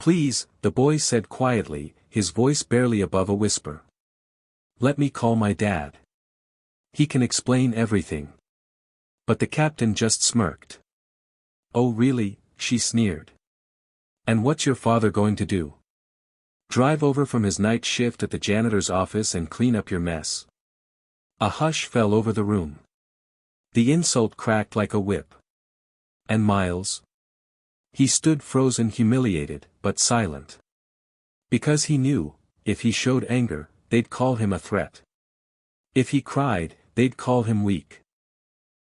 Please, the boy said quietly, his voice barely above a whisper. Let me call my dad. He can explain everything. But the captain just smirked. Oh really, she sneered. And what's your father going to do? Drive over from his night shift at the janitor's office and clean up your mess? A hush fell over the room. The insult cracked like a whip. And Miles? He stood frozen, humiliated, but silent. Because he knew, if he showed anger, they'd call him a threat. If he cried, they'd call him weak.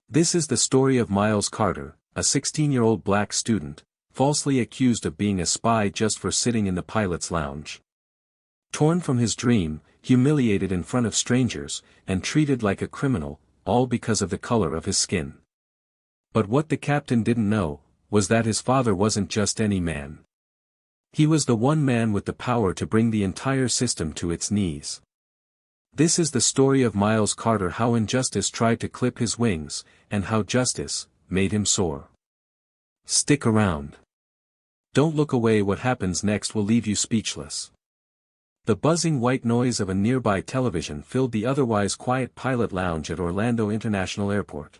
This is the story of Miles Carter, a 16-year-old black student, falsely accused of being a spy just for sitting in the pilot's lounge. Torn from his dream, humiliated in front of strangers, and treated like a criminal, all because of the color of his skin. But what the captain didn't know, was that his father wasn't just any man. He was the one man with the power to bring the entire system to its knees. This is the story of Miles Carter, how injustice tried to clip his wings, and how justice made him soar. Stick around. Don't look away, what happens next will leave you speechless. The buzzing white noise of a nearby television filled the otherwise quiet pilot lounge at Orlando International Airport.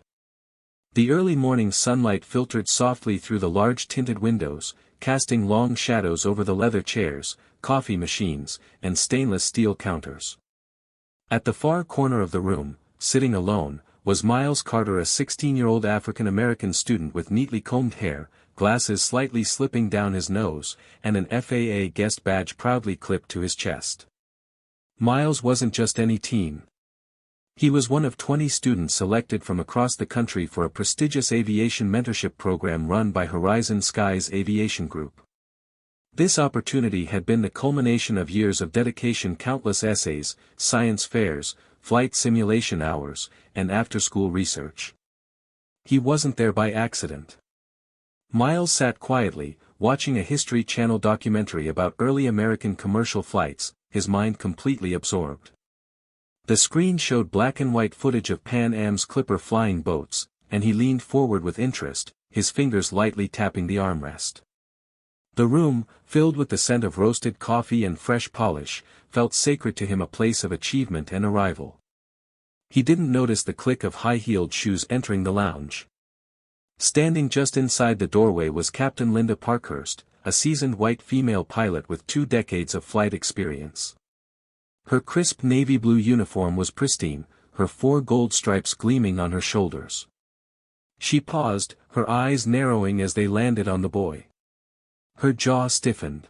The early morning sunlight filtered softly through the large tinted windows, casting long shadows over the leather chairs, coffee machines, and stainless steel counters. At the far corner of the room, sitting alone, was Miles Carter, a 16-year-old African-American student with neatly combed hair, glasses slightly slipping down his nose, and an FAA guest badge proudly clipped to his chest. Miles wasn't just any teen. He was one of 20 students selected from across the country for a prestigious aviation mentorship program run by Horizon Sky's Aviation Group. This opportunity had been the culmination of years of dedication, countless essays, science fairs, flight simulation hours, and after-school research. He wasn't there by accident. Miles sat quietly, watching a History Channel documentary about early American commercial flights, his mind completely absorbed. The screen showed black and white footage of Pan Am's Clipper flying boats, and he leaned forward with interest, his fingers lightly tapping the armrest. The room, filled with the scent of roasted coffee and fresh polish, felt sacred to him, a place of achievement and arrival. He didn't notice the click of high-heeled shoes entering the lounge. Standing just inside the doorway was Captain Linda Parkhurst, a seasoned white female pilot with 2 decades of flight experience. Her crisp navy blue uniform was pristine, her 4 gold stripes gleaming on her shoulders. She paused, her eyes narrowing as they landed on the boy. Her jaw stiffened.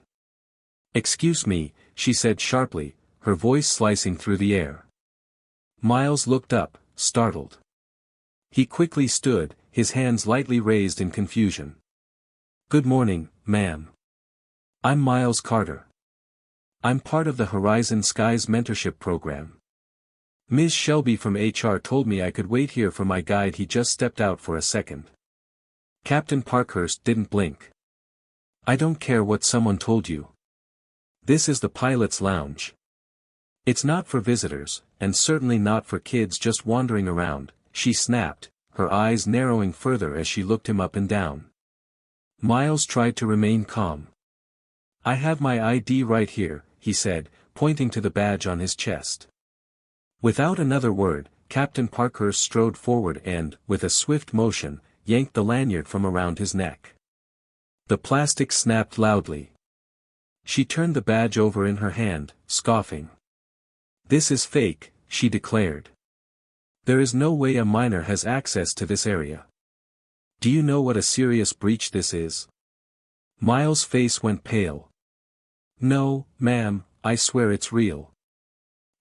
"Excuse me," she said sharply, her voice slicing through the air. Miles looked up, startled. He quickly stood, his hands lightly raised in confusion. "Good morning, ma'am. I'm Miles Carter. I'm part of the Horizon Skies mentorship program. Ms. Shelby from HR told me I could wait here for my guide." He just stepped out for a second. Captain Parkhurst didn't blink. "I don't care what someone told you. This is the pilot's lounge. It's not for visitors, and certainly not for kids just wandering around," she snapped, her eyes narrowing further as she looked him up and down. Miles tried to remain calm. "I have my ID right here," he said, pointing to the badge on his chest. Without another word, Captain Parkhurst strode forward and, with a swift motion, yanked the lanyard from around his neck. The plastic snapped loudly. She turned the badge over in her hand, scoffing. "This is fake," she declared. "There is no way a minor has access to this area. Do you know what a serious breach this is?" Miles' face went pale. "No, ma'am, I swear it's real.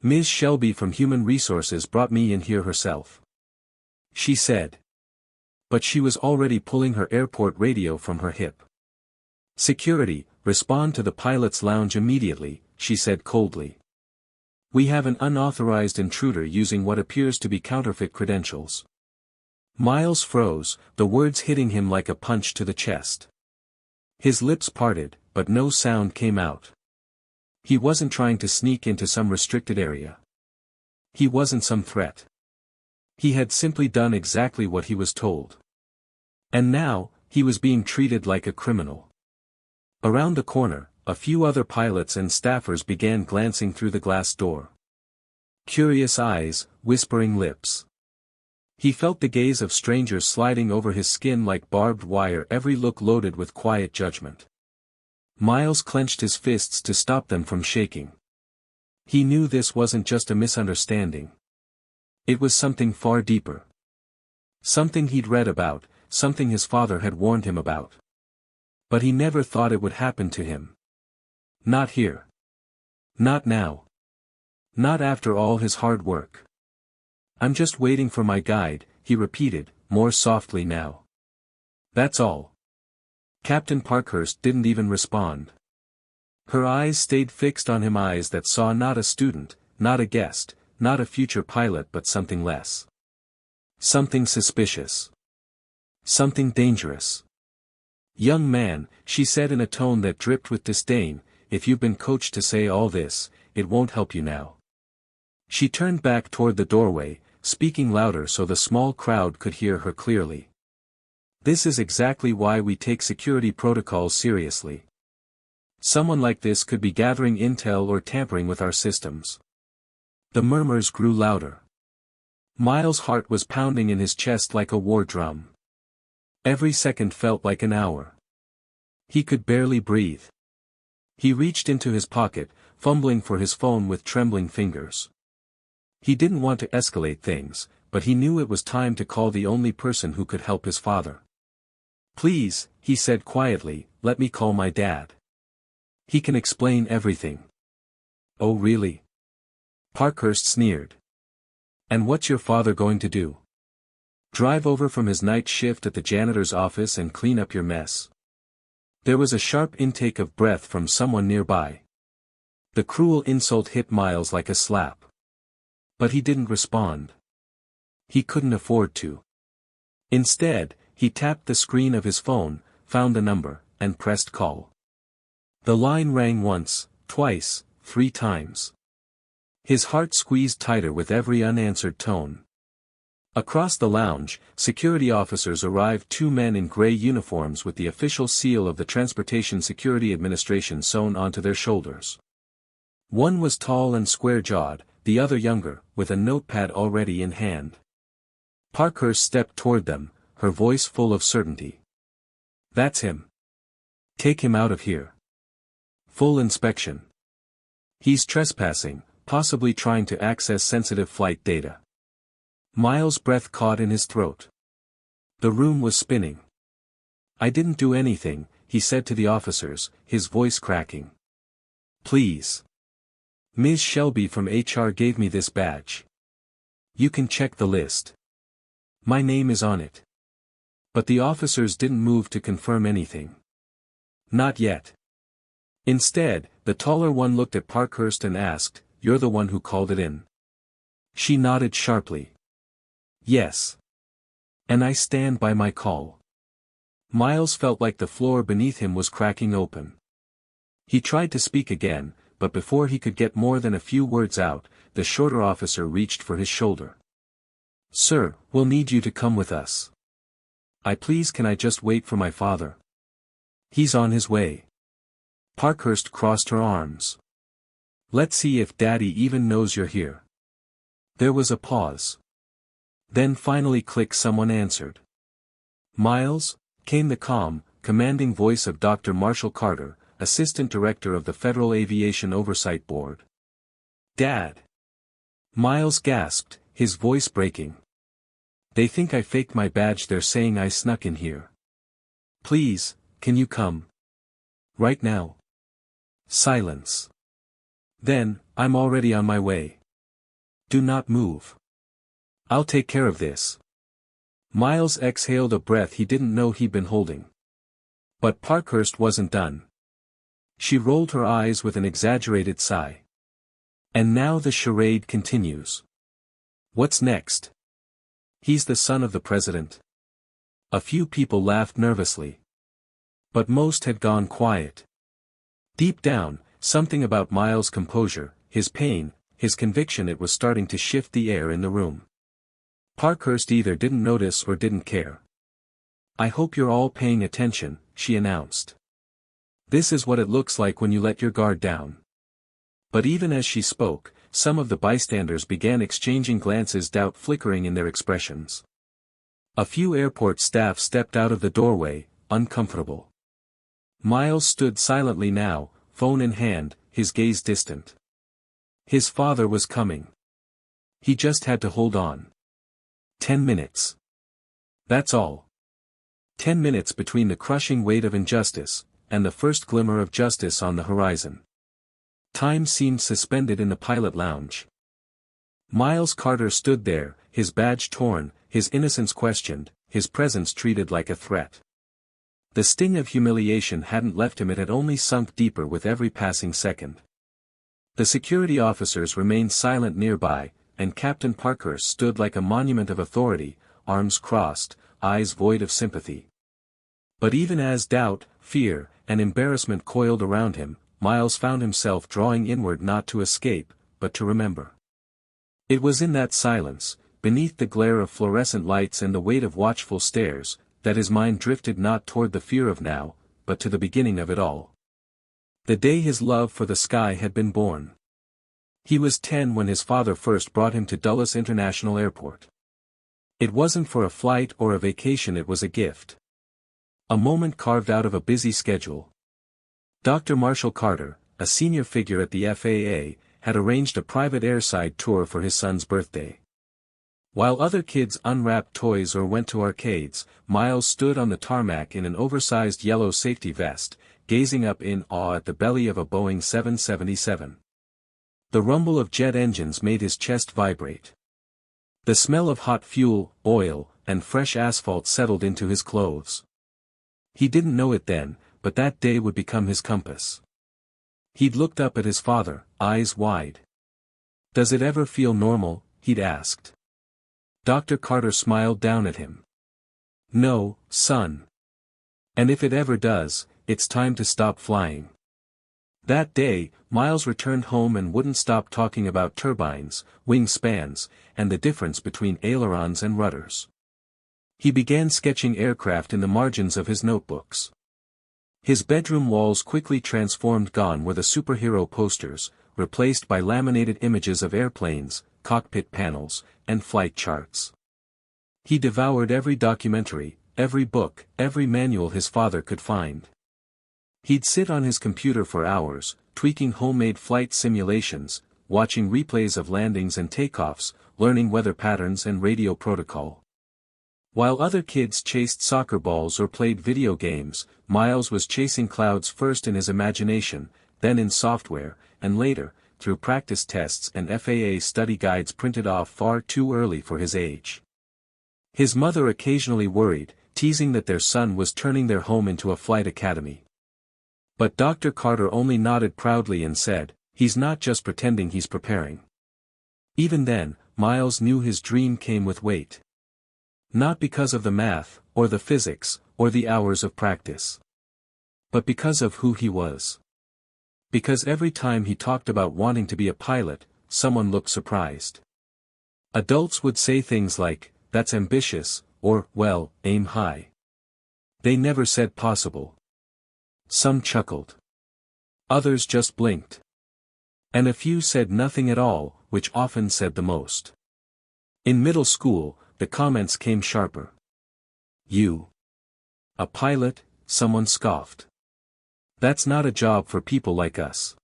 Ms. Shelby from Human Resources brought me in here herself," she said. But she was already pulling her airport radio from her hip. "Security, respond to the pilot's lounge immediately," she said coldly. "We have an unauthorized intruder using what appears to be counterfeit credentials." Miles froze, the words hitting him like a punch to the chest. His lips parted, but no sound came out. He wasn't trying to sneak into some restricted area. He wasn't some threat. He had simply done exactly what he was told. And now, he was being treated like a criminal. Around the corner, a few other pilots and staffers began glancing through the glass door. Curious eyes, whispering lips. He felt the gaze of strangers sliding over his skin like barbed wire, every look loaded with quiet judgment. Miles clenched his fists to stop them from shaking. He knew this wasn't just a misunderstanding. It was something far deeper. Something he'd read about, something his father had warned him about. But he never thought it would happen to him. Not here. Not now. Not after all his hard work. "I'm just waiting for my guide," he repeated, more softly now. "That's all." Captain Parkhurst didn't even respond. Her eyes stayed fixed on him, eyes that saw not a student, not a guest, not a future pilot, but something less. Something suspicious. Something dangerous. "Young man," she said in a tone that dripped with disdain, "if you've been coached to say all this, it won't help you now." She turned back toward the doorway, speaking louder so the small crowd could hear her clearly. "This is exactly why we take security protocols seriously. Someone like this could be gathering intel or tampering with our systems." The murmurs grew louder. Miles' heart was pounding in his chest like a war drum. Every second felt like an hour. He could barely breathe. He reached into his pocket, fumbling for his phone with trembling fingers. He didn't want to escalate things, but he knew it was time to call the only person who could help his father. "Please," he said quietly, "let me call my dad. He can explain everything." "Oh really?" Parkhurst sneered. "And what's your father going to do? Drive over from his night shift at the janitor's office and clean up your mess?" There was a sharp intake of breath from someone nearby. The cruel insult hit Miles like a slap. But he didn't respond. He couldn't afford to. Instead, he tapped the screen of his phone, found the number, and pressed call. The line rang once, twice, 3 times. His heart squeezed tighter with every unanswered tone. Across the lounge, security officers arrived, 2 men in gray uniforms with the official seal of the Transportation Security Administration sewn onto their shoulders. One was tall and square-jawed, the other younger, with a notepad already in hand. Parkhurst stepped toward them, her voice full of certainty. "That's him. Take him out of here. Full inspection. He's trespassing, possibly trying to access sensitive flight data." Miles' breath caught in his throat. The room was spinning. "I didn't do anything," he said to the officers, his voice cracking. "Please. Ms. Shelby from HR gave me this badge. You can check the list. My name is on it." But the officers didn't move to confirm anything. Not yet. Instead, the taller one looked at Parkhurst and asked, "You're the one who called it in?" She nodded sharply. "Yes. And I stand by my call." Miles felt like the floor beneath him was cracking open. He tried to speak again, but before he could get more than a few words out, the shorter officer reached for his shoulder. "Sir, we'll need you to come with us." Can I just wait for my father?" "He's on his way." Parkhurst crossed her arms. "Let's see if Daddy even knows you're here." There was a pause. Then finally someone answered. "Miles?" came the calm, commanding voice of Dr. Marshall Carter, Assistant Director of the Federal Aviation Oversight Board. "Dad!" Miles gasped, his voice breaking. "They think I faked my badge. They're saying I snuck in here. Please, can you come? Right now?" Silence. Then, "I'm already on my way. Do not move. I'll take care of this." Miles exhaled a breath he didn't know he'd been holding. But Parkhurst wasn't done. She rolled her eyes with an exaggerated sigh. "And now the charade continues. What's next? He's the son of the president." A few people laughed nervously. But most had gone quiet. Deep down, something about Miles' composure, his pain, his conviction, it was starting to shift the air in the room. Parkhurst either didn't notice or didn't care. "I hope you're all paying attention," she announced. This is what it looks like when you let your guard down. But even as she spoke, some of the bystanders began exchanging glances, doubt flickering in their expressions. A few airport staff stepped out of the doorway, uncomfortable. Miles stood silently now, phone in hand, his gaze distant. His father was coming. He just had to hold on. 10 minutes. That's all. 10 minutes between the crushing weight of injustice, and the first glimmer of justice on the horizon. Time seemed suspended in the pilot lounge. Miles Carter stood there, his badge torn, his innocence questioned, his presence treated like a threat. The sting of humiliation hadn't left him, it had only sunk deeper with every passing second. The security officers remained silent nearby, and Captain Parkhurst stood like a monument of authority, arms crossed, eyes void of sympathy. But even as doubt, fear, and embarrassment coiled around him, Miles found himself drawing inward, not to escape, but to remember. It was in that silence, beneath the glare of fluorescent lights and the weight of watchful stares, that his mind drifted not toward the fear of now, but to the beginning of it all. The day his love for the sky had been born. He was 10 when his father first brought him to Dulles International Airport. It wasn't for a flight or a vacation, it was a gift. A moment carved out of a busy schedule. Dr. Marshall Carter, a senior figure at the FAA, had arranged a private airside tour for his son's birthday. While other kids unwrapped toys or went to arcades, Miles stood on the tarmac in an oversized yellow safety vest, gazing up in awe at the belly of a Boeing 777. The rumble of jet engines made his chest vibrate. The smell of hot fuel, oil, and fresh asphalt settled into his clothes. He didn't know it then, but that day would become his compass. He'd looked up at his father, eyes wide. "Does it ever feel normal?" he'd asked. Dr. Carter smiled down at him. "No, son. And if it ever does, it's time to stop flying." That day, Miles returned home and wouldn't stop talking about turbines, wing spans, and the difference between ailerons and rudders. He began sketching aircraft in the margins of his notebooks. His bedroom walls quickly transformed. Gone were the superhero posters, replaced by laminated images of airplanes, cockpit panels, and flight charts. He devoured every documentary, every book, every manual his father could find. He'd sit on his computer for hours, tweaking homemade flight simulations, watching replays of landings and takeoffs, learning weather patterns and radio protocol. While other kids chased soccer balls or played video games, Miles was chasing clouds, first in his imagination, then in software, and later, through practice tests and FAA study guides printed off far too early for his age. His mother occasionally worried, teasing that their son was turning their home into a flight academy. But Dr. Carter only nodded proudly and said, "He's not just pretending, he's preparing." Even then, Miles knew his dream came with weight. Not because of the math, or the physics, or the hours of practice. But because of who he was. Because every time he talked about wanting to be a pilot, someone looked surprised. Adults would say things like, "That's ambitious," or, "Well, aim high." They never said possible. Some chuckled. Others just blinked. And a few said nothing at all, which often said the most. In middle school, the comments came sharper. "You? A pilot?" someone scoffed. "That's not a job for people like us.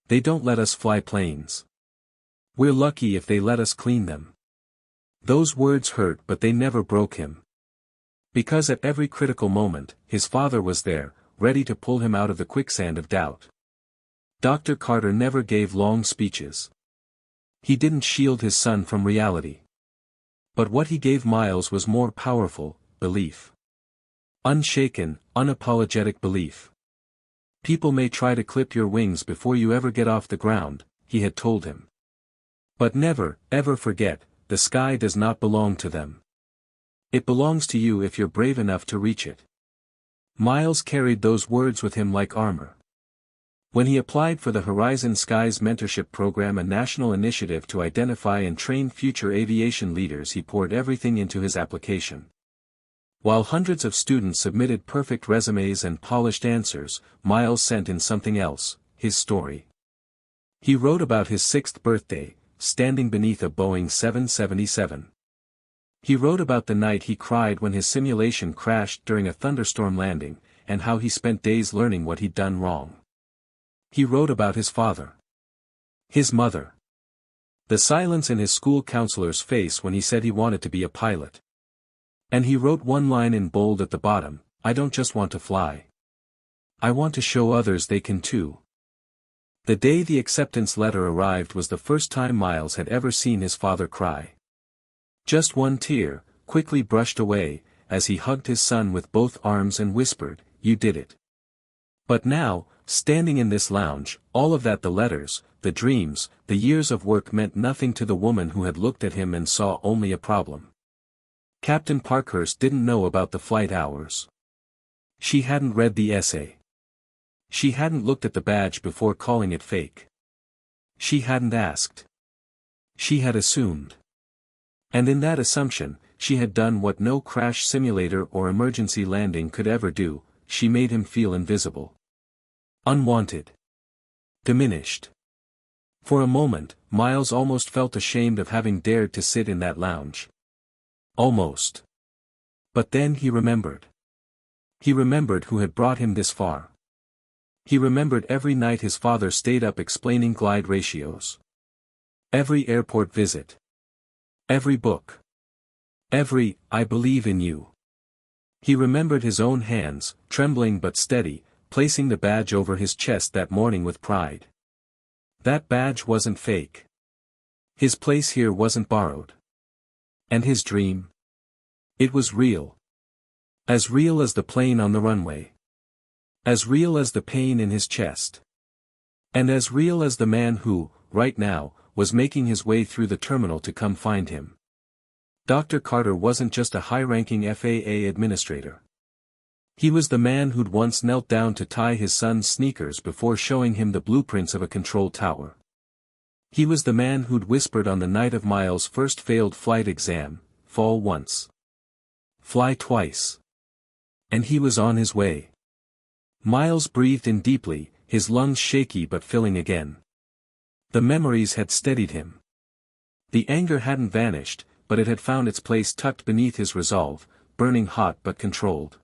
They don't let us fly planes. We're lucky if they let us clean them." Those words hurt, but they never broke him. Because at every critical moment, his father was there, ready to pull him out of the quicksand of doubt. Dr. Carter never gave long speeches. He didn't shield his son from reality. But what he gave Miles was more powerful: belief. Unshaken, unapologetic belief. "People may try to clip your wings before you ever get off the ground," he had told him. "But never, ever forget, the sky does not belong to them. It belongs to you if you're brave enough to reach it." Miles carried those words with him like armor. When he applied for the Horizon Skies Mentorship Program, a national initiative to identify and train future aviation leaders, he poured everything into his application. While hundreds of students submitted perfect resumes and polished answers, Miles sent in something else, his story. He wrote about his 6th birthday, standing beneath a Boeing 777. He wrote about the night he cried when his simulation crashed during a thunderstorm landing, and how he spent days learning what he'd done wrong. He wrote about his father. His mother. The silence in his school counselor's face when he said he wanted to be a pilot. And he wrote one line in bold at the bottom, "I don't just want to fly. I want to show others they can too." The day the acceptance letter arrived was the first time Miles had ever seen his father cry. Just one tear, quickly brushed away, as he hugged his son with both arms and whispered, "You did it." But now, standing in this lounge, all of that, the letters, the dreams, the years of work, meant nothing to the woman who had looked at him and saw only a problem. Captain Parkhurst didn't know about the flight hours. She hadn't read the essay. She hadn't looked at the badge before calling it fake. She hadn't asked. She had assumed. And in that assumption, she had done what no crash simulator or emergency landing could ever do: she made him feel invisible. Unwanted. Diminished. For a moment, Miles almost felt ashamed of having dared to sit in that lounge. Almost. But then he remembered. He remembered who had brought him this far. He remembered every night his father stayed up explaining glide ratios. Every airport visit. Every book. Every, "I believe in you." He remembered his own hands, trembling but steady, placing the badge over his chest that morning with pride. That badge wasn't fake. His place here wasn't borrowed. And his dream? It was real. As real as the plane on the runway. As real as the pain in his chest. And as real as the man who, right now, was making his way through the terminal to come find him. Dr. Carter wasn't just a high-ranking FAA administrator. He was the man who'd once knelt down to tie his son's sneakers before showing him the blueprints of a control tower. He was the man who'd whispered on the night of Miles' first failed flight exam, "Fall once. Fly twice." And he was on his way. Miles breathed in deeply, his lungs shaky but filling again. The memories had steadied him. The anger hadn't vanished, but it had found its place tucked beneath his resolve, burning hot but controlled.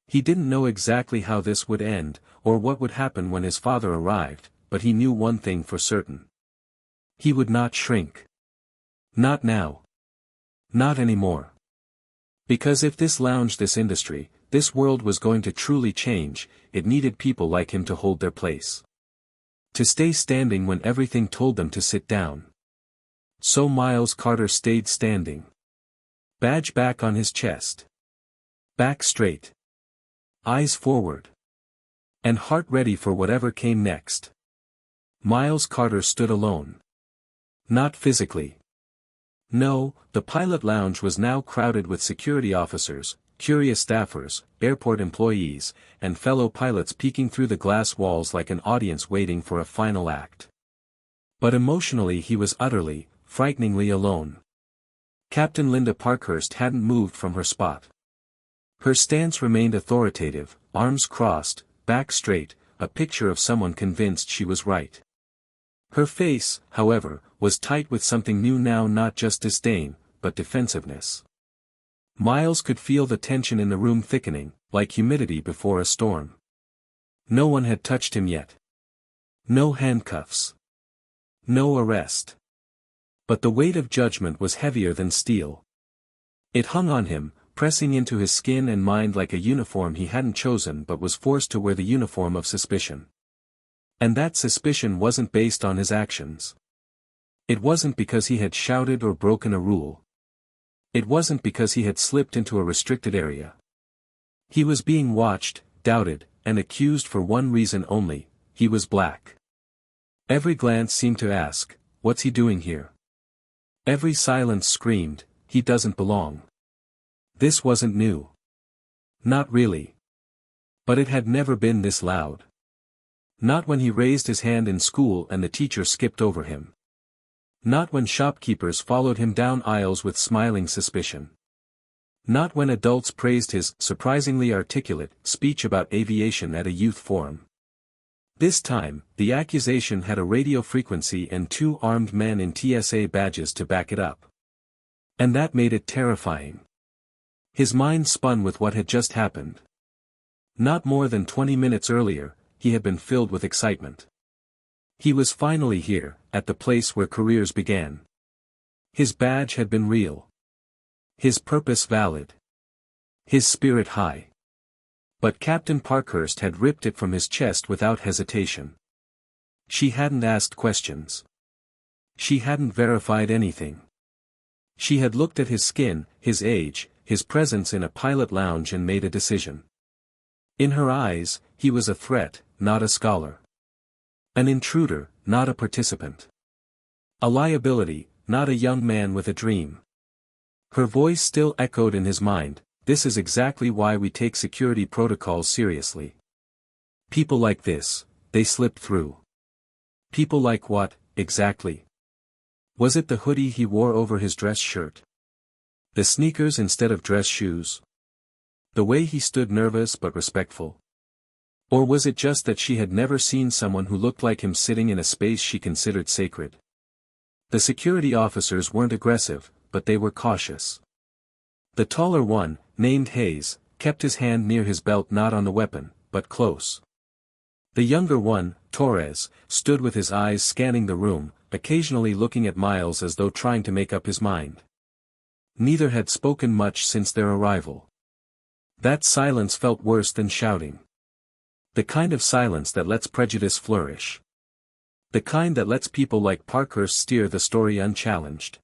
He didn't know exactly how this would end, or what would happen when his father arrived, but he knew one thing for certain. He would not shrink. Not now. Not anymore. Because if this lounge, this industry, this world was going to truly change, it needed people like him to hold their place. To stay standing when everything told them to sit down. So Miles Carter stayed standing. Badge back on his chest. Back straight. Eyes forward. And heart ready for whatever came next. Miles Carter stood alone. Not physically. No, the pilot lounge was now crowded with security officers, curious staffers, airport employees, and fellow pilots peeking through the glass walls like an audience waiting for a final act. But emotionally he was utterly, frighteningly alone. Captain Linda Parkhurst hadn't moved from her spot. Her stance remained authoritative, arms crossed, back straight, a picture of someone convinced she was right. Her face, however, was tight with something new now, not just disdain, but defensiveness. Miles could feel the tension in the room thickening, like humidity before a storm. No one had touched him yet. No handcuffs. No arrest. But the weight of judgment was heavier than steel. It hung on him, pressing into his skin and mind like a uniform he hadn't chosen but was forced to wear, the uniform of suspicion. And that suspicion wasn't based on his actions. It wasn't because he had shouted or broken a rule. It wasn't because he had slipped into a restricted area. He was being watched, doubted, and accused for one reason only: he was black. Every glance seemed to ask, "What's he doing here?" Every silence screamed, "He doesn't belong." This wasn't new. Not really. But it had never been this loud. Not when he raised his hand in school and the teacher skipped over him. Not when shopkeepers followed him down aisles with smiling suspicion. Not when adults praised his surprisingly articulate speech about aviation at a youth forum. This time, the accusation had a radio frequency and 2 armed men in TSA badges to back it up. And that made it terrifying. His mind spun with what had just happened. Not more than 20 minutes earlier, he had been filled with excitement. He was finally here, at the place where careers began. His badge had been real. His purpose valid. His spirit high. But Captain Parkhurst had ripped it from his chest without hesitation. She hadn't asked questions. She hadn't verified anything. She had looked at his skin, his age, his presence in a pilot lounge and made a decision. In her eyes, he was a threat, not a scholar. An intruder, not a participant. A liability, not a young man with a dream. Her voice still echoed in his mind, "This is exactly why we take security protocols seriously. People like this, they slip through." People like what, exactly? Was it the hoodie he wore over his dress shirt? The sneakers instead of dress shoes? The way he stood nervous but respectful? Or was it just that she had never seen someone who looked like him sitting in a space she considered sacred? The security officers weren't aggressive, but they were cautious. The taller one, named Hayes, kept his hand near his belt, not on the weapon, but close. The younger one, Torres, stood with his eyes scanning the room, occasionally looking at Miles as though trying to make up his mind. Neither had spoken much since their arrival. That silence felt worse than shouting. The kind of silence that lets prejudice flourish. The kind that lets people like Parkhurst steer the story unchallenged.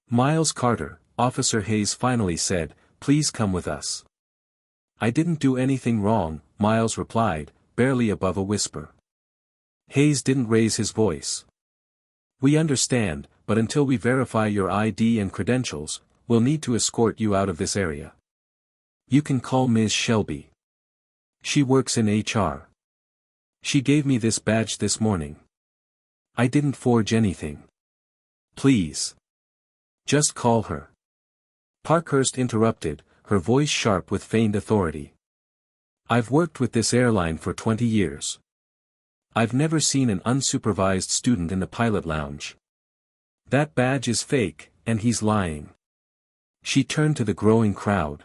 "Miles Carter," Officer Hayes finally said, "please come with us." "I didn't do anything wrong," Miles replied, barely above a whisper. Hayes didn't raise his voice. "We understand, but until we verify your ID and credentials, we'll need to escort you out of this area. You can call Ms. Shelby. She works in HR. She gave me this badge this morning. I didn't forge anything. Please. Just call her." Parkhurst interrupted, her voice sharp with feigned authority. "I've worked with this airline for 20 years. I've never seen an unsupervised student in the pilot lounge. That badge is fake, and he's lying." She turned to the growing crowd.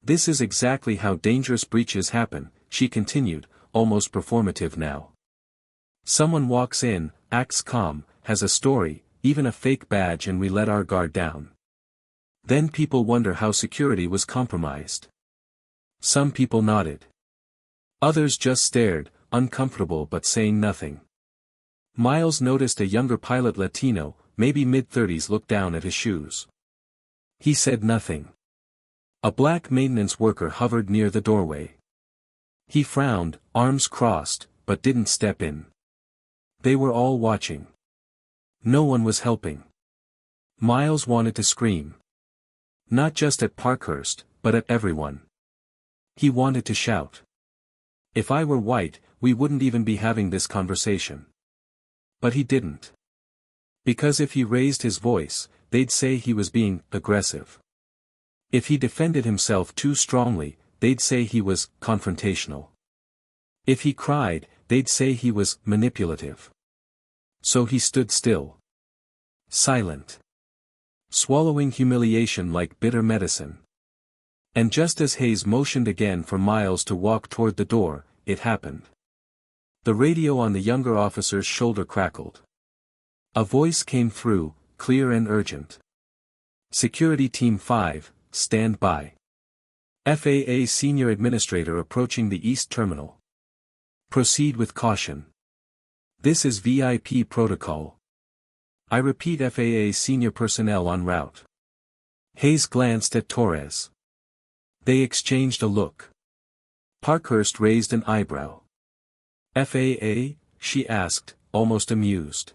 "This is exactly how dangerous breaches happen," she continued, almost performative now. "Someone walks in, acts calm, has a story, even a fake badge, and we let our guard down. Then people wonder how security was compromised." Some people nodded. Others just stared, uncomfortable but saying nothing. Miles noticed a younger pilot Latino, maybe mid-30s, look down at his shoes. He said nothing. A black maintenance worker hovered near the doorway. He frowned, arms crossed, but didn't step in. They were all watching. No one was helping. Miles wanted to scream. Not just at Parkhurst, but at everyone. He wanted to shout. "If I were white, we wouldn't even be having this conversation." But he didn't. Because if he raised his voice, they'd say he was being aggressive. If he defended himself too strongly, they'd say he was confrontational. If he cried, they'd say he was manipulative. So he stood still. Silent. Swallowing humiliation like bitter medicine. And just as Hayes motioned again for Miles to walk toward the door, it happened. The radio on the younger officer's shoulder crackled. A voice came through, clear and urgent. "Security Team 5, stand by. FAA Senior Administrator approaching the East Terminal. Proceed with caution. This is VIP protocol. I repeat, FAA senior personnel en route." Hayes glanced at Torres. They exchanged a look. Parkhurst raised an eyebrow. "FAA?" she asked, almost amused.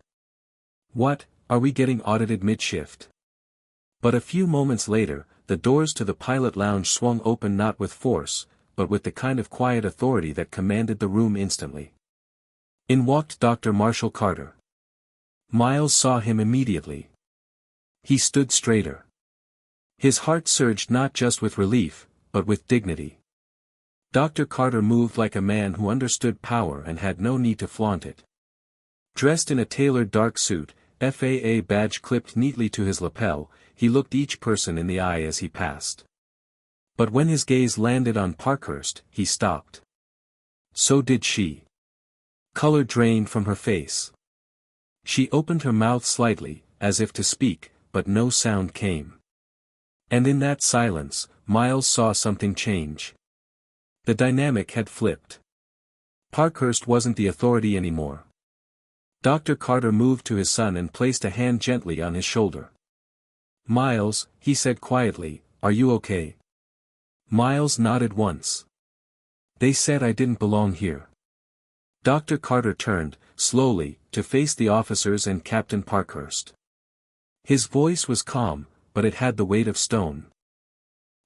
"What, are we getting audited mid-shift?" But a few moments later, the doors to the pilot lounge swung open, not with force, but with the kind of quiet authority that commanded the room instantly. In walked Dr. Marshall Carter. Miles saw him immediately. He stood straighter. His heart surged not just with relief, but with dignity. Dr. Carter moved like a man who understood power and had no need to flaunt it. Dressed in a tailored dark suit, FAA badge clipped neatly to his lapel, he looked each person in the eye as he passed. But when his gaze landed on Parkhurst, he stopped. So did she. Color drained from her face. She opened her mouth slightly, as if to speak, but no sound came. And in that silence, Miles saw something change. The dynamic had flipped. Parkhurst wasn't the authority anymore. Dr. Carter moved to his son and placed a hand gently on his shoulder. "Miles," he said quietly, "are you okay?" Miles nodded once. "They said I didn't belong here." Dr. Carter turned, slowly, to face the officers and Captain Parkhurst. His voice was calm, but it had the weight of stone.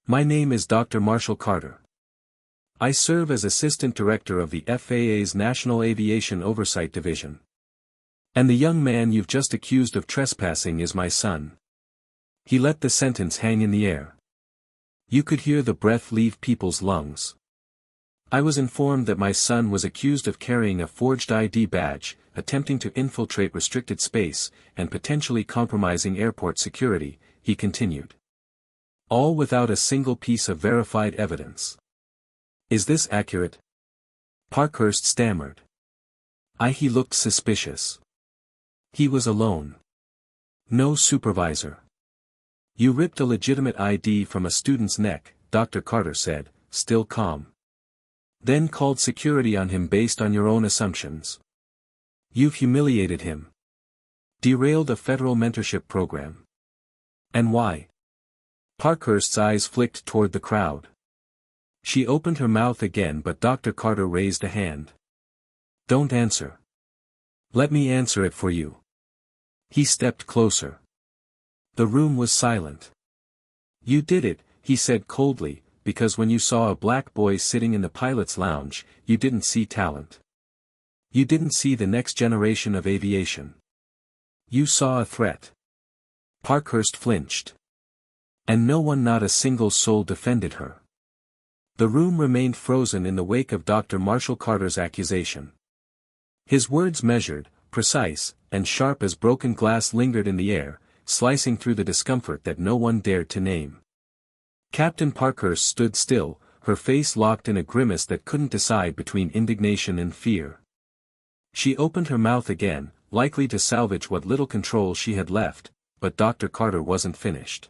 "My name is Dr. Marshall Carter. I serve as Assistant Director of the FAA's National Aviation Oversight Division. And the young man you've just accused of trespassing is my son." He let the sentence hang in the air. You could hear the breath leave people's lungs. "I was informed that my son was accused of carrying a forged ID badge, attempting to infiltrate restricted space, and potentially compromising airport security," he continued. "All without a single piece of verified evidence. Is this accurate?" Parkhurst stammered. He looked suspicious. He was alone. No supervisor. "You ripped a legitimate ID from a student's neck," Dr. Carter said, still calm. "Then called security on him based on your own assumptions. You've humiliated him. Derailed a federal mentorship program. And why?" Parkhurst's eyes flicked toward the crowd. She opened her mouth again, but Dr. Carter raised a hand. "Don't answer. Let me answer it for you." He stepped closer. The room was silent. "You did it," he said coldly, "because when you saw a black boy sitting in the pilot's lounge, you didn't see talent. You didn't see the next generation of aviation. You saw a threat." Parkhurst flinched. And no one, not a single soul, defended her. The room remained frozen in the wake of Dr. Marshall Carter's accusation. His words, measured, precise, and sharp as broken glass, lingered in the air, slicing through the discomfort that no one dared to name. Captain Parkhurst stood still, her face locked in a grimace that couldn't decide between indignation and fear. She opened her mouth again, likely to salvage what little control she had left, but Dr. Carter wasn't finished.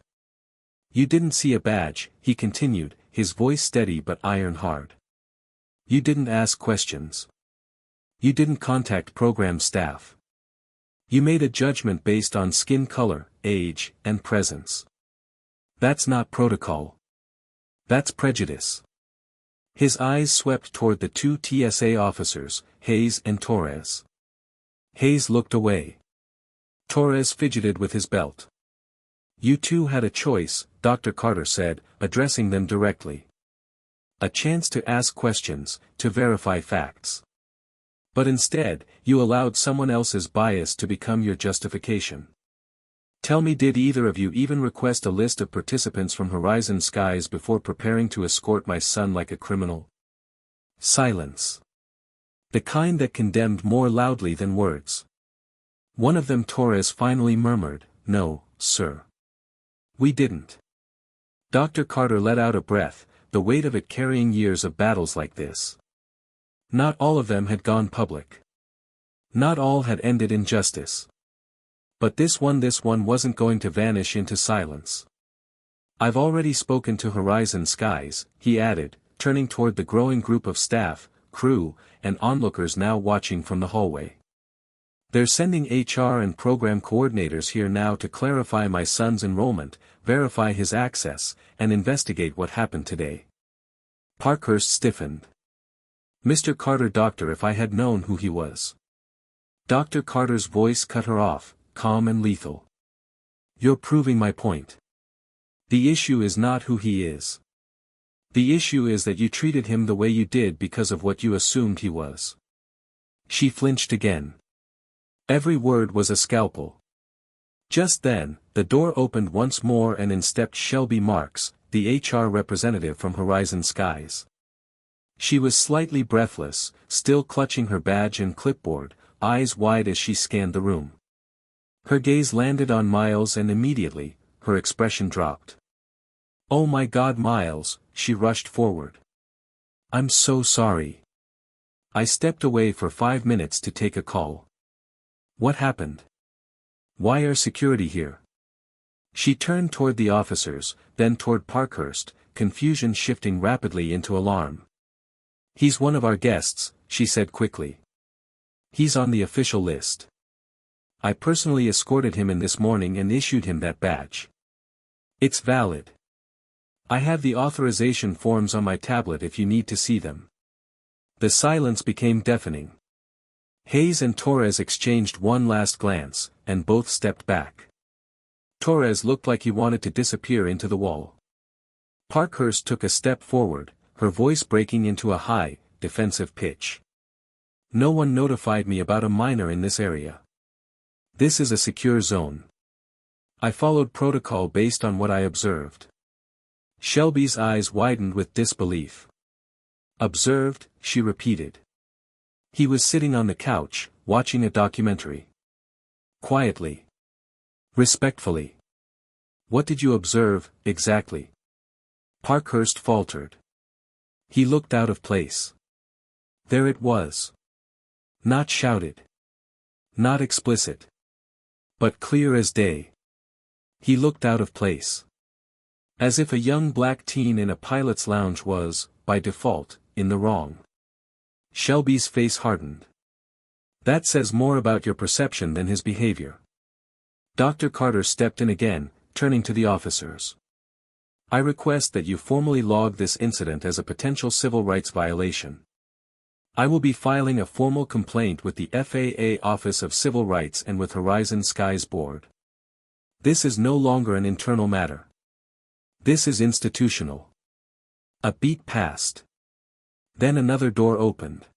"You didn't see a badge," he continued, his voice steady but iron hard. "You didn't ask questions. You didn't contact program staff. You made a judgment based on skin color, age, and presence. That's not protocol. That's prejudice." His eyes swept toward the two TSA officers, Hayes and Torres. Hayes looked away. Torres fidgeted with his belt. "You two had a choice," Dr. Carter said, addressing them directly. "A chance to ask questions, to verify facts. But instead, you allowed someone else's bias to become your justification. Tell me, did either of you even request a list of participants from Horizon Skies before preparing to escort my son like a criminal?" Silence. The kind that condemned more loudly than words. One of them, Torres, finally murmured, "No, sir. We didn't." Dr. Carter let out a breath, the weight of it carrying years of battles like this. Not all of them had gone public. Not all had ended in justice. But this one wasn't going to vanish into silence. "I've already spoken to Horizon Skies," he added, turning toward the growing group of staff, crew, and onlookers now watching from the hallway. "They're sending HR and program coordinators here now to clarify my son's enrollment, verify his access, and investigate what happened today." Parkhurst stiffened. "Mr. Carter, doctor, if I had known who he was." Dr. Carter's voice cut her off, calm and lethal. "You're proving my point. The issue is not who he is. The issue is that you treated him the way you did because of what you assumed he was." She flinched again. Every word was a scalpel. Just then, the door opened once more and in stepped Shelby Marks, the HR representative from Horizon Skies. She was slightly breathless, still clutching her badge and clipboard, eyes wide as she scanned the room. Her gaze landed on Miles and immediately, her expression dropped. "Oh my God, Miles," she rushed forward. "I'm so sorry. I stepped away for 5 minutes to take a call. What happened? Why are security here?" She turned toward the officers, then toward Parkhurst, confusion shifting rapidly into alarm. "He's one of our guests," she said quickly. "He's on the official list. I personally escorted him in this morning and issued him that badge. It's valid. I have the authorization forms on my tablet if you need to see them." The silence became deafening. Hayes and Torres exchanged one last glance, and both stepped back. Torres looked like he wanted to disappear into the wall. Parkhurst took a step forward, her voice breaking into a high, defensive pitch. "No one notified me about a minor in this area. This is a secure zone. I followed protocol based on what I observed." Shelby's eyes widened with disbelief. "Observed," she repeated. "He was sitting on the couch, watching a documentary. Quietly. Respectfully. What did you observe, exactly?" Parkhurst faltered. "He looked out of place. There it was. Not shouted. Not explicit. But clear as day. He looked out of place. As if a young black teen in a pilot's lounge was, by default, in the wrong." Shelby's face hardened. "That says more about your perception than his behavior." Dr. Carter stepped in again, turning to the officers. "I request that you formally log this incident as a potential civil rights violation. I will be filing a formal complaint with the FAA Office of Civil Rights and with Horizon Skies Board. This is no longer an internal matter. This is institutional." A beat passed. Then another door opened.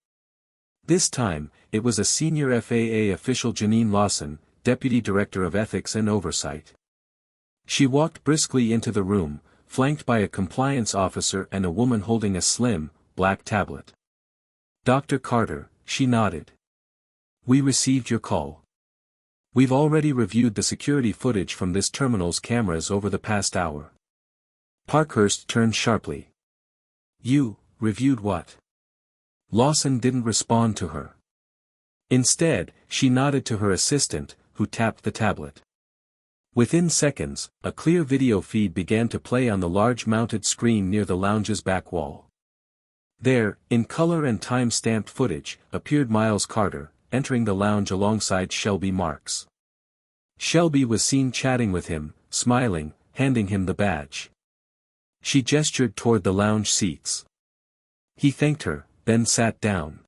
This time, it was a senior FAA official, Janine Lawson, Deputy Director of Ethics and Oversight. She walked briskly into the room, flanked by a compliance officer and a woman holding a slim, black tablet. "Dr. Carter," she nodded. "We received your call. We've already reviewed the security footage from this terminal's cameras over the past hour." Parkhurst turned sharply. "You, reviewed what?" Lawson didn't respond to her. Instead, she nodded to her assistant, who tapped the tablet. Within seconds, a clear video feed began to play on the large mounted screen near the lounge's back wall. There, in color and time-stamped footage, appeared Miles Carter, entering the lounge alongside Shelby Marks. Shelby was seen chatting with him, smiling, handing him the badge. She gestured toward the lounge seats. He thanked her, then sat down.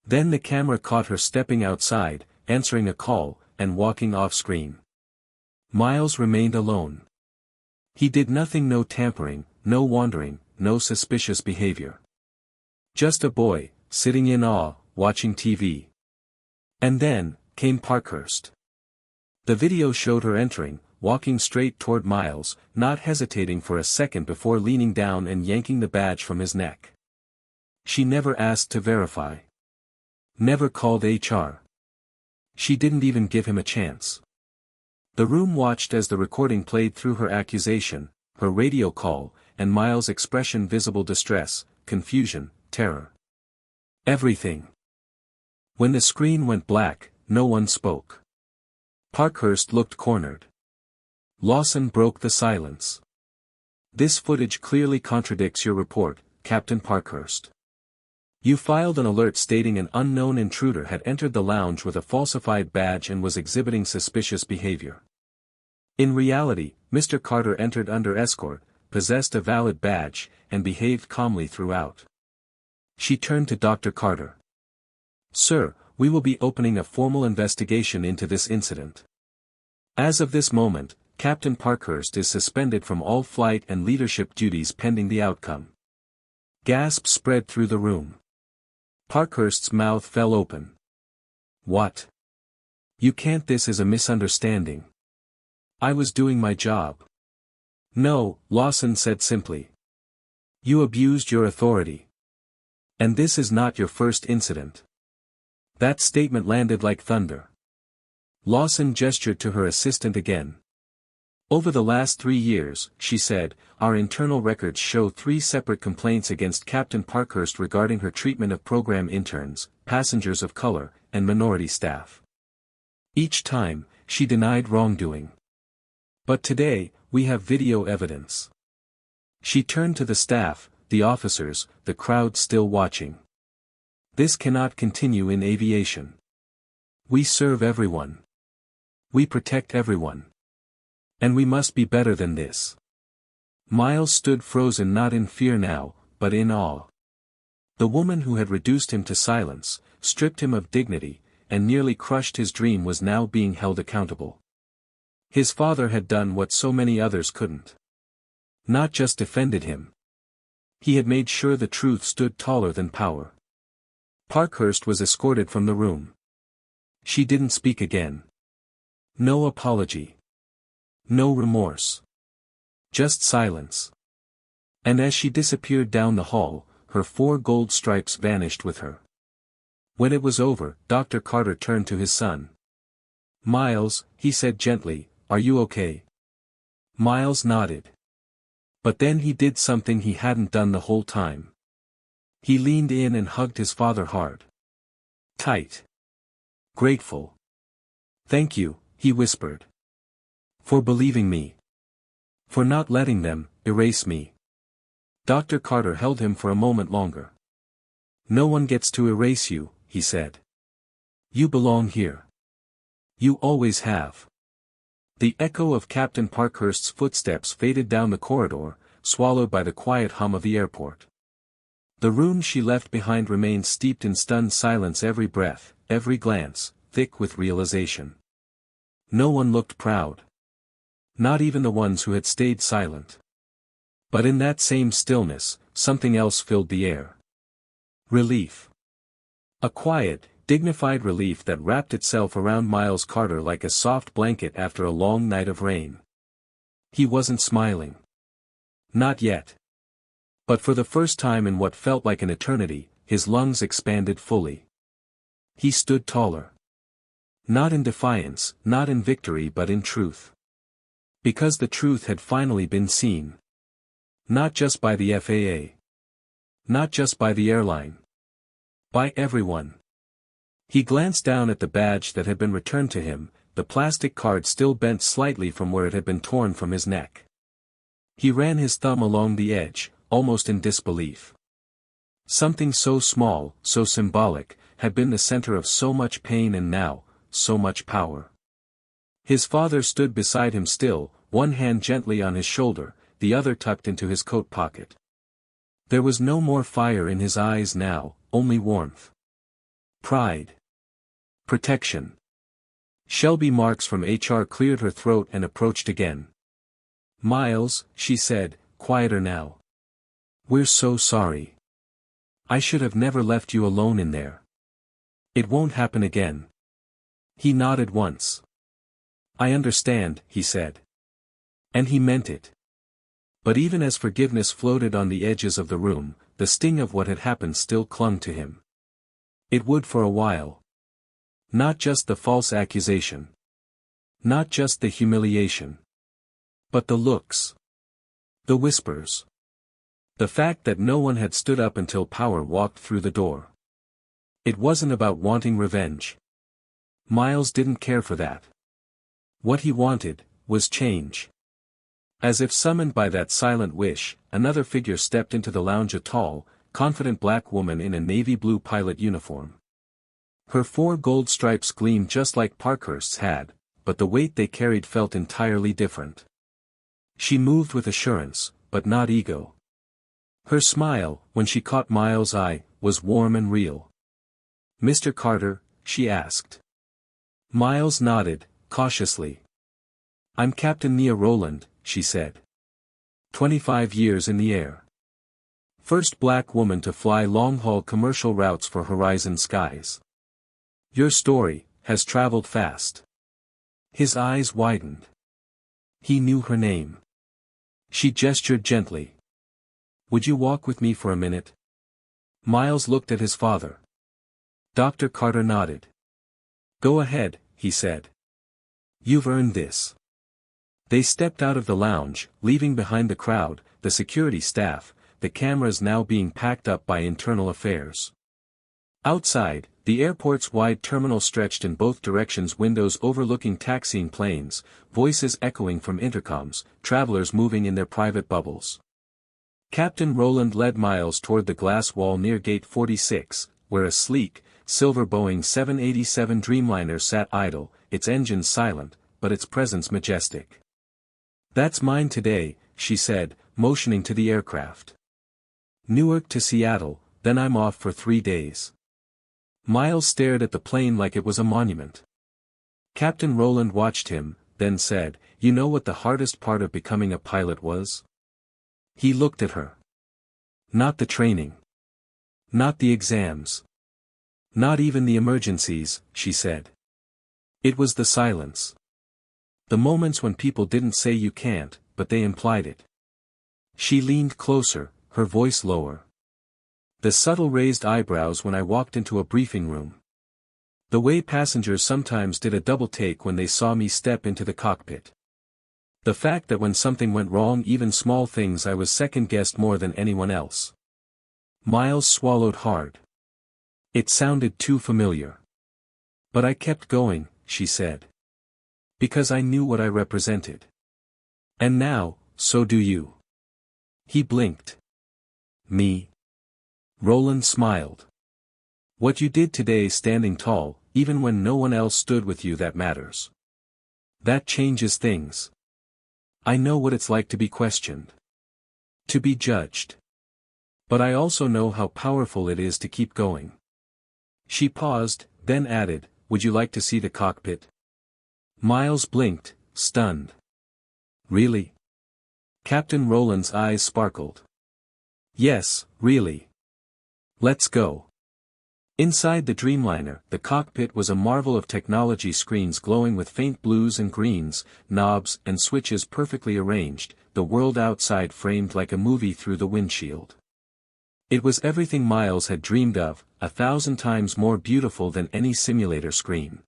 Then the camera caught her stepping outside, answering a call, and walking off-screen. Miles remained alone. He did nothing, no tampering, no wandering, no suspicious behavior. Just a boy, sitting in awe, watching TV. And then, came Parkhurst. The video showed her entering, walking straight toward Miles, not hesitating for a second before leaning down and yanking the badge from his neck. She never asked to verify. Never called HR. She didn't even give him a chance. The room watched as the recording played through her accusation, her radio call, and Miles' expression: visible distress, confusion, terror. Everything. When the screen went black, no one spoke. Parkhurst looked cornered. Lawson broke the silence. "This footage clearly contradicts your report, Captain Parkhurst. You filed an alert stating an unknown intruder had entered the lounge with a falsified badge and was exhibiting suspicious behavior. In reality, Mr. Carter entered under escort, possessed a valid badge, and behaved calmly throughout." She turned to Dr. Carter. "Sir, we will be opening a formal investigation into this incident. As of this moment, Captain Parkhurst is suspended from all flight and leadership duties pending the outcome." Gasps spread through the room. Parkhurst's mouth fell open. "What? You can't, this is a misunderstanding." I was doing my job. No, Lawson said simply. You abused your authority. And this is not your first incident. That statement landed like thunder. Lawson gestured to her assistant again. Over the last 3 years, she said, our internal records show 3 separate complaints against Captain Parkhurst regarding her treatment of program interns, passengers of color, and minority staff. Each time, she denied wrongdoing. But today, we have video evidence. She turned to the staff, the officers, the crowd still watching. This cannot continue in aviation. We serve everyone. We protect everyone. And we must be better than this. Miles stood frozen, not in fear now, but in awe. The woman who had reduced him to silence, stripped him of dignity, and nearly crushed his dream was now being held accountable. His father had done what so many others couldn't. Not just defended him. He had made sure the truth stood taller than power. Parkhurst was escorted from the room. She didn't speak again. No apology. No remorse. Just silence. And as she disappeared down the hall, her 4 gold stripes vanished with her. When it was over, Dr. Carter turned to his son. Miles, he said gently, are you okay? Miles nodded. But then he did something he hadn't done the whole time. He leaned in and hugged his father hard. Tight. Grateful. Thank you, he whispered. For believing me. For not letting them erase me. Dr. Carter held him for a moment longer. No one gets to erase you, he said. You belong here. You always have. The echo of Captain Parkhurst's footsteps faded down the corridor, swallowed by the quiet hum of the airport. The room she left behind remained steeped in stunned silence, every breath, every glance, thick with realization. No one looked proud. Not even the ones who had stayed silent. But in that same stillness, something else filled the air. Relief. A quiet, dignified relief that wrapped itself around Miles Carter like a soft blanket after a long night of rain. He wasn't smiling. Not yet. But for the first time in what felt like an eternity, his lungs expanded fully. He stood taller. Not in defiance, not in victory, but in truth. Because the truth had finally been seen. Not just by the FAA. Not just by the airline. By everyone. He glanced down at the badge that had been returned to him, the plastic card still bent slightly from where it had been torn from his neck. He ran his thumb along the edge, almost in disbelief. Something so small, so symbolic, had been the center of so much pain and now, so much power. His father stood beside him still, one hand gently on his shoulder, the other tucked into his coat pocket. There was no more fire in his eyes now, only warmth. Pride. Protection. Shelby Marks from HR cleared her throat and approached again. Miles, she said, quieter now. We're so sorry. I should have never left you alone in there. It won't happen again. He nodded once. I understand, he said. And he meant it. But even as forgiveness floated on the edges of the room, the sting of what had happened still clung to him. It would for a while. Not just the false accusation. Not just the humiliation. But the looks. The whispers. The fact that no one had stood up until power walked through the door. It wasn't about wanting revenge. Miles didn't care for that. What he wanted, was change. As if summoned by that silent wish, another figure stepped into the lounge, a tall, confident black woman in a navy blue pilot uniform. Her 4 gold stripes gleamed just like Parkhurst's had, but the weight they carried felt entirely different. She moved with assurance, but not ego. Her smile, when she caught Miles' eye, was warm and real. Mr. Carter, she asked. Miles nodded, cautiously. I'm Captain Nia Rowland, she said. 25 years in the air. First black woman to fly long-haul commercial routes for Horizon Skies. Your story has traveled fast. His eyes widened. He knew her name. She gestured gently. Would you walk with me for a minute? Miles looked at his father. Dr. Carter nodded. Go ahead, he said. You've earned this. They stepped out of the lounge, leaving behind the crowd, the security staff, the cameras now being packed up by internal affairs. Outside, the airport's wide terminal stretched in both directions, windows overlooking taxiing planes, voices echoing from intercoms, travelers moving in their private bubbles. Captain Rowland led Miles toward the glass wall near Gate 46, where a sleek, silver Boeing 787 Dreamliner sat idle, its engines silent, but its presence majestic. That's mine today, she said, motioning to the aircraft. Newark to Seattle, then I'm off for 3 days. Miles stared at the plane like it was a monument. Captain Rowland watched him, then said, You know what the hardest part of becoming a pilot was? He looked at her. Not the training. Not the exams. Not even the emergencies, she said. It was the silence. The moments when people didn't say you can't, but they implied it. She leaned closer, her voice lower. The subtle raised eyebrows when I walked into a briefing room. The way passengers sometimes did a double take when they saw me step into the cockpit. The fact that when something went wrong, even small things, I was second-guessed more than anyone else. Miles swallowed hard. It sounded too familiar. But I kept going, she said. Because I knew what I represented. And now, so do you. He blinked. Me? Rowland smiled. What you did today, standing tall, even when no one else stood with you, that matters. That changes things. I know what it's like to be questioned. To be judged. But I also know how powerful it is to keep going. She paused, then added, Would you like to see the cockpit? Miles blinked, stunned. Really? Captain Rowland's eyes sparkled. Yes, really. Let's go. Inside the Dreamliner, the cockpit was a marvel of technology, screens glowing with faint blues and greens, knobs and switches perfectly arranged, the world outside framed like a movie through the windshield. It was everything Miles had dreamed of, 1,000 times more beautiful than any simulator screen.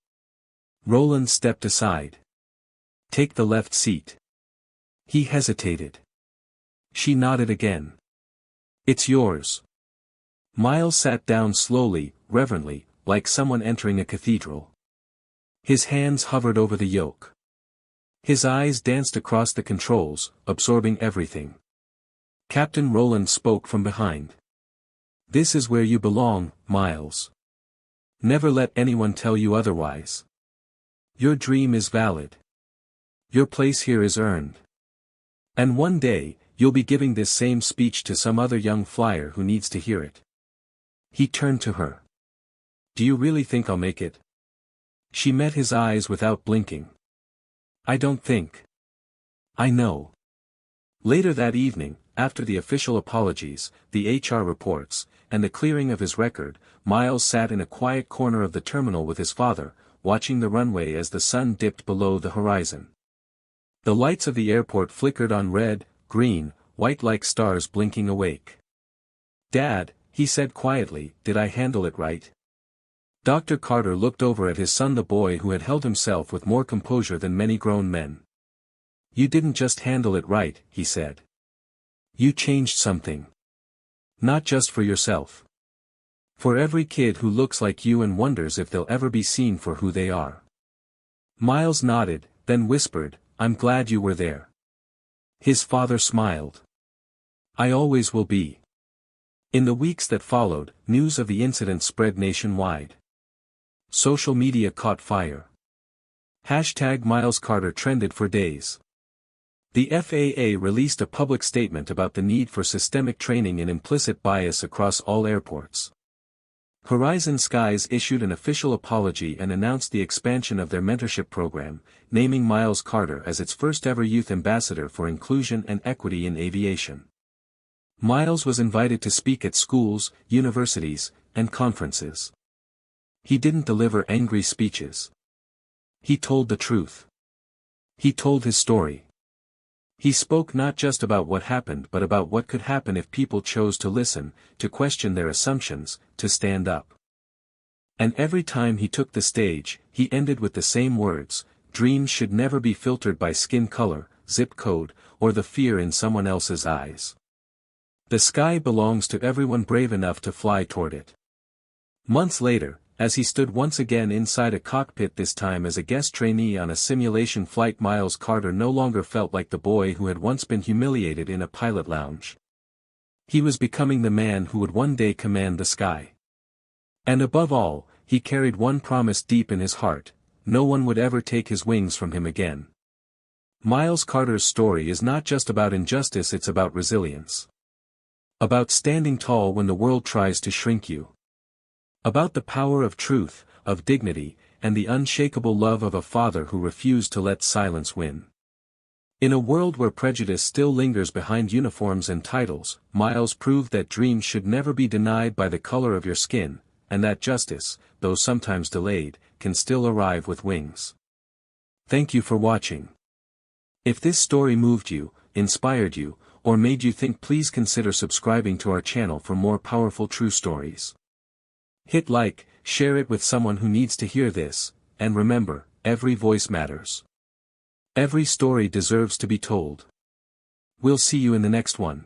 Rowland stepped aside. Take the left seat. He hesitated. She nodded again. It's yours. Miles sat down slowly, reverently, like someone entering a cathedral. His hands hovered over the yoke. His eyes danced across the controls, absorbing everything. Captain Rowland spoke from behind. This is where you belong, Miles. Never let anyone tell you otherwise. Your dream is valid. Your place here is earned. And one day, you'll be giving this same speech to some other young flyer who needs to hear it. He turned to her. Do you really think I'll make it? She met his eyes without blinking. I don't think. I know. Later that evening, after the official apologies, the HR reports, and the clearing of his record, Miles sat in a quiet corner of the terminal with his father, watching the runway as the sun dipped below the horizon. The lights of the airport flickered on red, green, white like stars blinking awake. Dad, he said quietly, did I handle it right? Dr. Carter looked over at his son, the boy who had held himself with more composure than many grown men. You didn't just handle it right, he said. You changed something. Not just for yourself. For every kid who looks like you and wonders if they'll ever be seen for who they are. Miles nodded, then whispered, I'm glad you were there. His father smiled. I always will be. In the weeks that followed, news of the incident spread nationwide. Social media caught fire. #Miles Carter trended for days. The FAA released a public statement about the need for systemic training in implicit bias across all airports. Horizon Skies issued an official apology and announced the expansion of their mentorship program, naming Miles Carter as its first-ever youth ambassador for inclusion and equity in aviation. Miles was invited to speak at schools, universities, and conferences. He didn't deliver angry speeches. He told the truth. He told his story. He spoke not just about what happened but about what could happen if people chose to listen, to question their assumptions, to stand up. And every time he took the stage, he ended with the same words: dreams should never be filtered by skin color, zip code, or the fear in someone else's eyes. The sky belongs to everyone brave enough to fly toward it. Months later, as he stood once again inside a cockpit, this time as a guest trainee on a simulation flight, Miles Carter no longer felt like the boy who had once been humiliated in a pilot lounge. He was becoming the man who would one day command the sky. And above all, he carried one promise deep in his heart: no one would ever take his wings from him again. Miles Carter's story is not just about injustice, it's about resilience. About standing tall when the world tries to shrink you. About the power of truth, of dignity, and the unshakable love of a father who refused to let silence win. In a world where prejudice still lingers behind uniforms and titles, Miles proved that dreams should never be denied by the color of your skin, and that justice, though sometimes delayed, can still arrive with wings. Thank you for watching. If this story moved you, inspired you, or made you think, please consider subscribing to our channel for more powerful true stories. Hit like, share it with someone who needs to hear this, and remember, every voice matters. Every story deserves to be told. We'll see you in the next one.